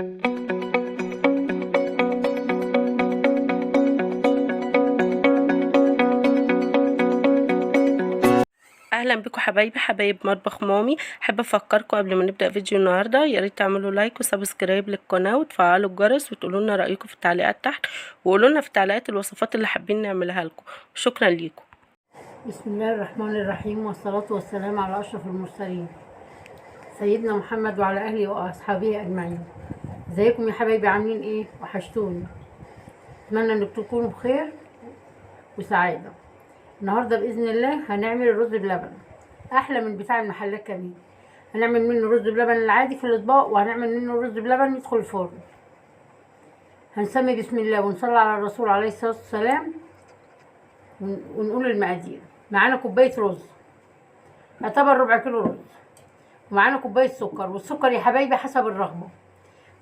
اهلا بكم حبايب مطبخ مامي. حابه افكركم قبل ما نبدا فيديو النهارده، يا ريت تعملوا لايك وسبسكرايب للقناه وتفعلوا الجرس وتقولوا لنا رايكم في التعليقات تحت، وقولوا لنا في التعليقات الوصفات اللي حابين نعملها لكم. شكرا ليكم. بسم الله الرحمن الرحيم، والصلاة والسلام على أشرف المرسلين سيدنا محمد وعلى أهله وأصحابه أجمعين. ازيكم يا حبايبي؟ عاملين ايه؟ وحشتوني. أتمنى انكم تكونوا بخير وسعادة. النهاردة بإذن الله هنعمل الرز بلبن أحلى من بتاع المحلات كمان. هنعمل منه رز بلبن العادي في الأطباق، وهنعمل منه رز بلبن يدخل الفرن. هنسمي بسم الله ونصلي على الرسول عليه الصلاة والسلام ونقول المقادير. معانا كوباية رز، يعتبر ربع كيلو رز، ومعانا كوباية سكر، والسكر يا حبايبي حسب الرغبة،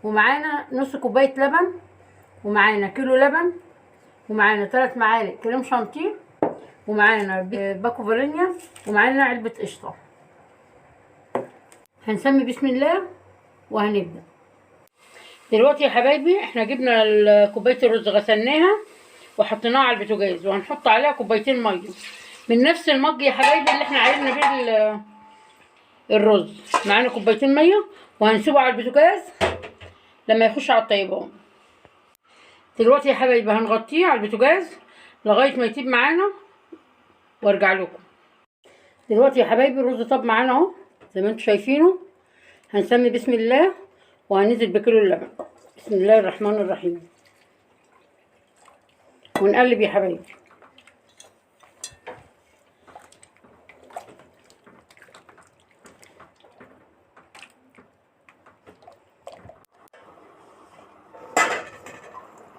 ومعانا نص كوباية لبن، ومعانا كيلو لبن، ومعانا 3 معالق كريم شانتيه، ومعانا باكو فانيليا، ومعانا علبة قشطة. هنسمي بسم الله وهنبدأ دلوقتي يا حبايبي. احنا جبنا كوباية الرز غسلناها وحطيناها على البوتاجاز، وهنحط عليها كوبايتين ميه من نفس المج يا حبايبي اللي احنا عايزين بيه الرز. معانا كوبايتين ميه وهنسيبه على البوتاجاز لما يخش على الطيبان. دلوقتي يا حبايبي هنغطيه على البوتاجاز لغايه ما يطيب معانا وارجع لكم. دلوقتي يا حبايبي الرز طاب معانا اهو زي ما انتم شايفينه. هنسمي بسم الله وهننزل بكيلو اللبن. بسم الله الرحمن الرحيم، ونقلب يا حبايبي.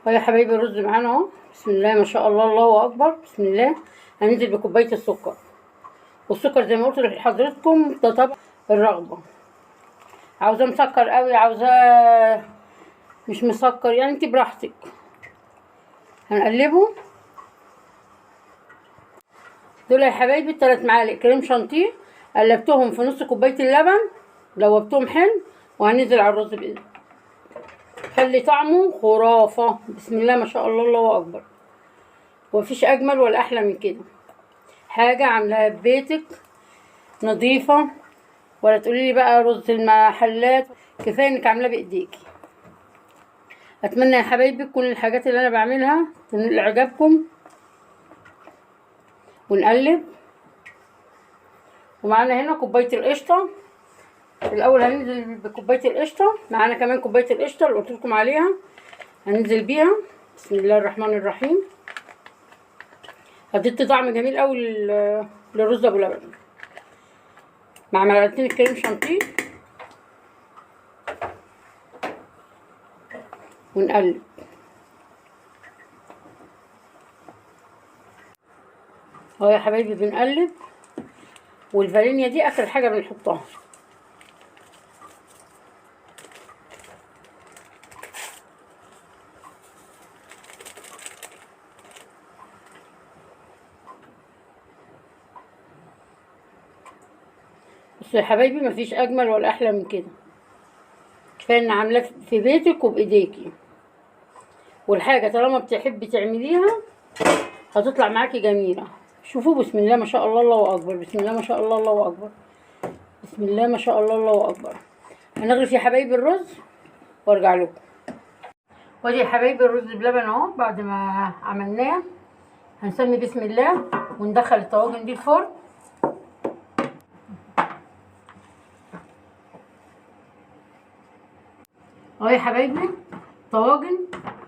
يا حبايبي الرز معانا اهو. بسم الله ما شاء الله، الله اكبر. بسم الله. هننزل بكوبايه السكر، والسكر زي ما قلت لحضرتكم ده طبعا الرغبه. عاوزاه مسكر قوي، عاوزاه مش مسكر، يعني انت براحتك. هنقلبه. دول يا حبايبي 3 معالق كريم شانتيه، قلبتهم في نص كوبايه اللبن، دوبتهم حلو، وهننزل على الرز باذن خلي طعمه خرافه. بسم الله ما شاء الله، الله اكبر. ومفيش اجمل ولا احلى من كده حاجه عاملاها ببيتك نظيفه، ولا تقولي لي بقى رز المحلات. كفايه انك عاملاه بايديكي. اتمنى يا حبايبي كل الحاجات اللي انا بعملها تنال اعجابكم. ونقلب. ومعانا هنا كوبايه القشطه. الاول هننزل بكوبايه القشطه، معانا كمان كوبايه القشطه اللي قلت لكم عليها هننزل بيها. بسم الله الرحمن الرحيم. هتدي طعم جميل قوي للرز ابو لبن، مع معلقتين الكريم شانتيه. ونقلب. اهو يا حبايبي بنقلب. والفانيليا دي اخر حاجه بنحطها. بصوا يا حبايبي مفيش اجمل ولا احلى من كده. كفايه ان عاملاه في بيتك وبايديكي، والحاجه طالما بتحبي تعمليها هتطلع معاكي جميله. شوفوا بسم الله ما شاء الله، الله اكبر. بسم الله ما شاء الله، الله اكبر. بسم الله ما شاء الله، الله اكبر. هنغرف يا حبايبي الرز وارجع لكم. وادي يا حبايبي الرز بلبن اهو بعد ما عملناه. هنسمي بسم الله وندخل الطواجن دي الفرن. اهو يا حبايبي طواجن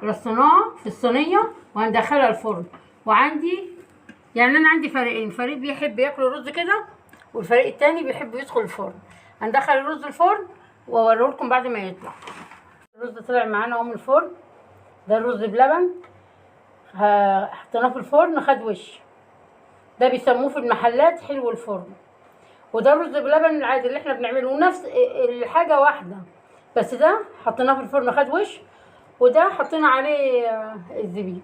رصيناها في الصينيه وهندخلها الفرن. وعندي يعني انا عندي فريقين، فريق بيحب ياكل الرز كده، والفريق التاني بيحب يدخل الفرن. هندخل الرز الفرن واوريهولكم بعد ما يطلع. الرز طلع معانا اهو من الفرن. ده الرز بلبن حطيناه في الفرن خد وش. ده بيسموه في المحلات حلو الفرن. وده الرز بلبن العادي اللي احنا بنعمله، نفس الحاجه واحده، بس ده حطيناه في الفرن خد وش، وده حطينا عليه الزبيب.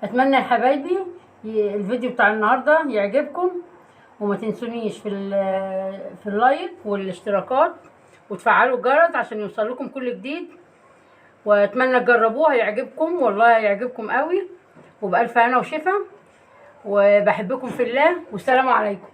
اتمنى يا حبايبي الفيديو بتاع النهارده يعجبكم، وما تنسونيش في اللايك والاشتراكات وتفعلوا الجرس عشان يوصل لكم كل جديد. واتمنى تجربوه، هيعجبكم والله، هيعجبكم قوي. وبألف هنا وشفا، وبحبكم في الله، والسلام عليكم.